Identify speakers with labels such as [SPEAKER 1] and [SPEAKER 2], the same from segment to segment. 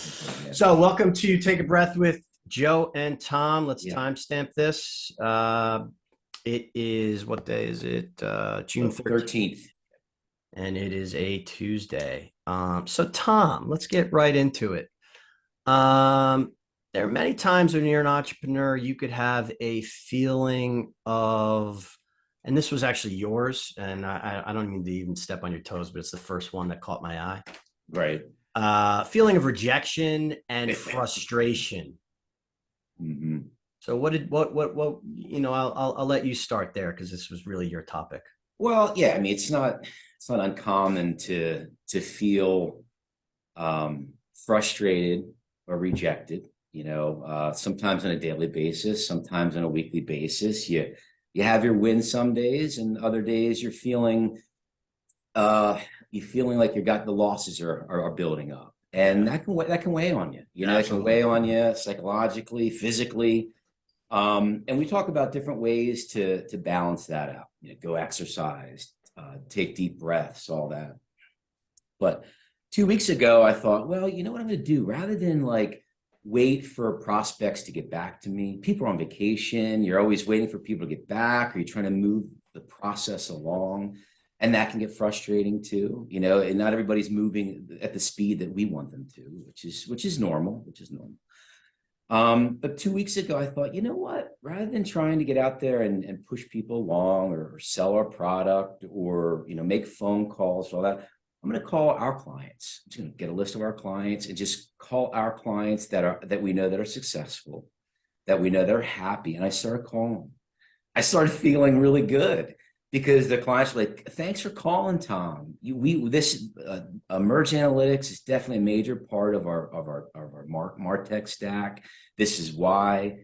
[SPEAKER 1] Yeah.
[SPEAKER 2] So, welcome to Take a Breath with Joe and Tom. Let's
[SPEAKER 1] Yeah.
[SPEAKER 2] timestamp this. It is, what day is it? June
[SPEAKER 1] So
[SPEAKER 2] 13th,
[SPEAKER 1] 13th.
[SPEAKER 2] and it is a Tuesday. So, Tom, let's get right into it. There are many times when you're an entrepreneur, you could have a feeling of, and this was actually yours, and I don't mean to even step on your toes, but it's the first one that caught my eye.
[SPEAKER 1] Right.
[SPEAKER 2] Feeling of rejection and frustration.
[SPEAKER 1] hmm
[SPEAKER 2] So I'll let you start there because this was really your topic.
[SPEAKER 1] Well, yeah, I mean, it's not uncommon to feel frustrated or rejected, sometimes on a daily basis, sometimes on a weekly basis. You have your wins some days, and other days uh you're feeling like you got the losses are building up. And
[SPEAKER 2] Yeah,
[SPEAKER 1] that can weigh on you. It can
[SPEAKER 2] absolutely.
[SPEAKER 1] weigh on you psychologically, physically. And we talk about different ways to balance that out. Go exercise, take deep breaths, all that. But 2 weeks ago, I thought, well, you know what I'm going to do? Rather than like wait for prospects to get back to me, people are on vacation. You're always waiting for people to get back, or you're trying to move the process along. And that can get frustrating too, and not everybody's moving at the speed that we want them to, which is normal, But 2 weeks ago, I thought, you know what? Rather than trying to get out there and push people along or sell our product or make phone calls, all that, I'm going to call our clients. I'm just going to get a list of our clients and just call our clients that we know that are successful, that we know that are happy. And I started calling them. I started feeling really good because the clients were like, "Thanks for calling, Tom. MergedAnalytics is definitely a major part of our Martech stack. This is why."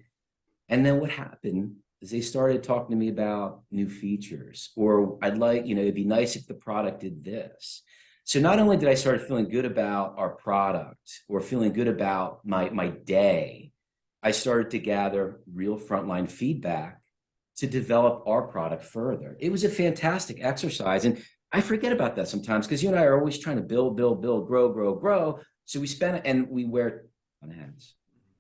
[SPEAKER 1] And then what happened is they started talking to me about new features, or it'd be nice if the product did this. So not only did I start feeling good about our product or feeling good about my day, I started to gather real frontline feedback to develop our product further. It was a fantastic exercise. And I forget about that sometimes because you and I are always trying to build, grow, grow, grow. So we spend and we wear on hats.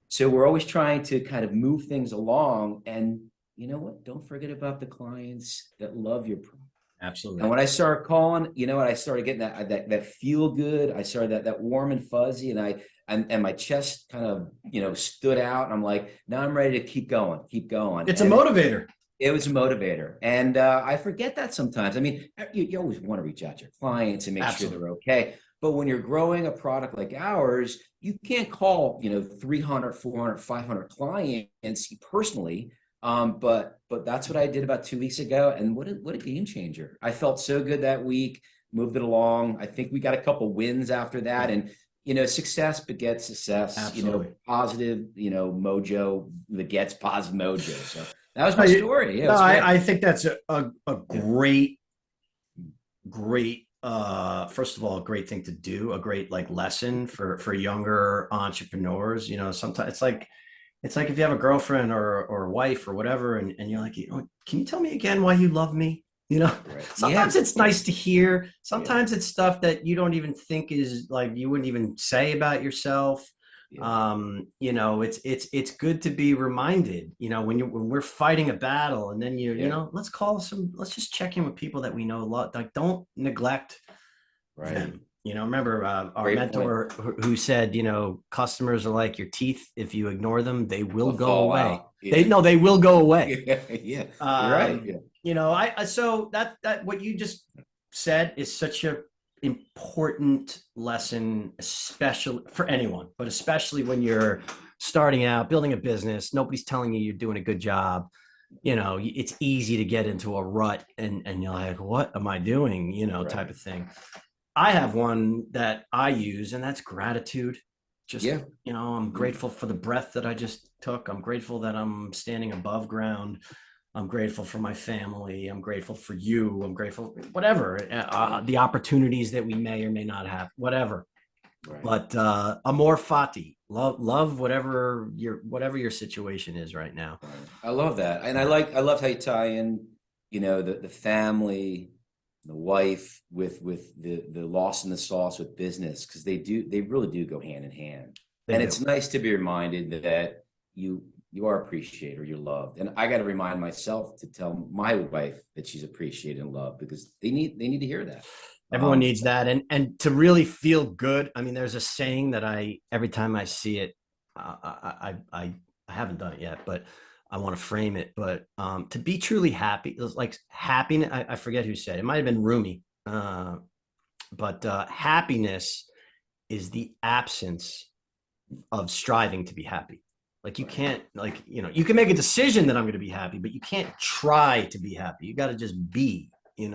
[SPEAKER 1] So we're always trying to kind of move things along. And you know what? Don't forget about the clients that love your product. And
[SPEAKER 2] Absolutely.
[SPEAKER 1] when I started calling, I started getting that feel good. I started that warm and fuzzy, and my chest kind of stood out. And I'm like, now I'm ready to keep going, keep going.
[SPEAKER 2] It's a
[SPEAKER 1] And
[SPEAKER 2] motivator.
[SPEAKER 1] it was a motivator. And I forget that sometimes. I mean, you always want to reach out to your clients and make sure
[SPEAKER 2] Absolutely.
[SPEAKER 1] they're okay. But when you're growing a product like ours, you can't call, 300, 400, 500 clients personally. But that's what I did about 2 weeks ago. And what a game changer. I felt so good that week, moved it along. I think we got a couple wins after that. And success begets success,
[SPEAKER 2] Absolutely.
[SPEAKER 1] positive, mojo begets positive mojo. So that was
[SPEAKER 2] No,
[SPEAKER 1] my story. Yeah, it
[SPEAKER 2] no,
[SPEAKER 1] was great.
[SPEAKER 2] I think that's a
[SPEAKER 1] Yeah.
[SPEAKER 2] great first of all, a great thing to do, a great like lesson for younger entrepreneurs. Sometimes it's like if you have a girlfriend or a wife or whatever, and you're like, can you tell me again why you love me?
[SPEAKER 1] Right. Yeah.
[SPEAKER 2] Sometimes it's
[SPEAKER 1] Yeah.
[SPEAKER 2] nice to hear.
[SPEAKER 1] Yeah.
[SPEAKER 2] Sometimes it's stuff that you don't even think is like you wouldn't even say about yourself.
[SPEAKER 1] Yeah.
[SPEAKER 2] It's good to be reminded, when we're fighting a battle, and then
[SPEAKER 1] Yeah.
[SPEAKER 2] let's just check in with people that we know a lot. Like, don't neglect
[SPEAKER 1] Right.
[SPEAKER 2] them. Remember our
[SPEAKER 1] Great point.
[SPEAKER 2] mentor who said, customers are like your teeth. If you ignore them, they will
[SPEAKER 1] They'll
[SPEAKER 2] go
[SPEAKER 1] fall
[SPEAKER 2] away.
[SPEAKER 1] out. Yeah.
[SPEAKER 2] They will go away.
[SPEAKER 1] Yeah. Yeah. You're right. Yeah.
[SPEAKER 2] So that what you just said is such a important lesson, especially for anyone, but especially when you're starting out, building a business. Nobody's telling you you're doing a good job. It's easy to get into a rut, and you're like, what am I doing? Type
[SPEAKER 1] Right.
[SPEAKER 2] of thing. I have one that I use, and that's gratitude. Just,
[SPEAKER 1] Yeah.
[SPEAKER 2] I'm
[SPEAKER 1] hmm
[SPEAKER 2] grateful for the breath that I just took. I'm grateful that I'm standing above ground. I'm grateful for my family. I'm grateful for you. I'm grateful, whatever,
[SPEAKER 1] Yeah.
[SPEAKER 2] the opportunities that we may or may not have, whatever.
[SPEAKER 1] Right.
[SPEAKER 2] But Amor Fati, love whatever your situation is right now.
[SPEAKER 1] Right. I love that. And
[SPEAKER 2] Yeah,
[SPEAKER 1] I love how you tie in, the family, the wife with the loss and the sauce with business, because they really do go hand in hand. And it's nice to be reminded that you are appreciated or you're loved. And I got to remind myself to tell my wife that she's appreciated and loved, because they need to hear that.
[SPEAKER 2] Everyone needs that. And to really feel good. I mean, there's a saying that every time I see it, I haven't done it yet, but I want to frame it. But to be truly happy, it was like happiness. I forget who said it. It might have been Rumi. But happiness is the absence of striving to be happy. Like you can't, like, you can make a decision that I'm going to be happy, but you can't try to be happy. You got to just be, and